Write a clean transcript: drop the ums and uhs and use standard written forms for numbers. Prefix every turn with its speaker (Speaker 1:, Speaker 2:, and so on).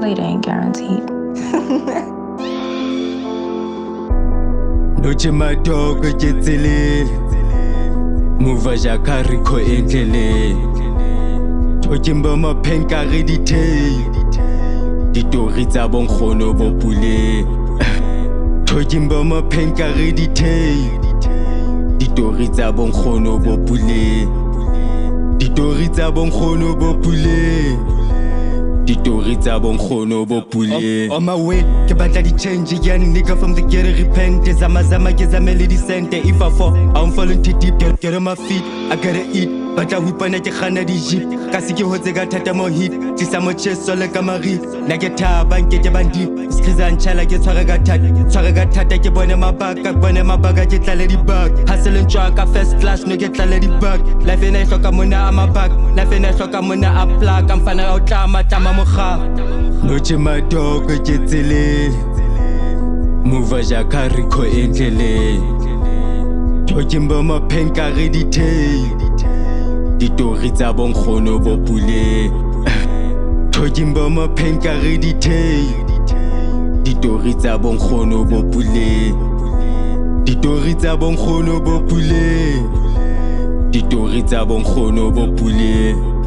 Speaker 1: it ain't guaranteed.
Speaker 2: Noche madoko jetsele Mova jakari ko endlele Tojimba mapenka redite Ditori tsa bonkgono bo pule Tojimba mapenka redite Ditori tsa bonkgono bo pule Ditori tsa bonkgono bo pule Ditori tsa bonkgono bo pule On my way, ke batla di change again Nigga from the ghetto repent Zama ke zamele di sente If I fall, I'm falling too deep Get on my feet, I gotta eat Batla hupana ke khana di jeep Kasi ke hotse ka thata mo hit Tisa mo chest sole ka mari Na ke thaba nke ke bandi Skiza nchala ke tshwara ka thata ke bone mabaka ke tlale di bag Hustle njwa ka first class no ke tlale di bag Life ena hloka mona a mabak Life ena hloka mona a plug I'm fana o tlama mokga Noche madoko jetsele Mova jakari ko endlele Tojimba mapenka redite Ditori tsa bonkgono bo pule Tojimba mapenka redite Ditori tsa bonkgono bo pule Ditori tsa bonkgono bo pule Ditori tsa bonkgono bo pule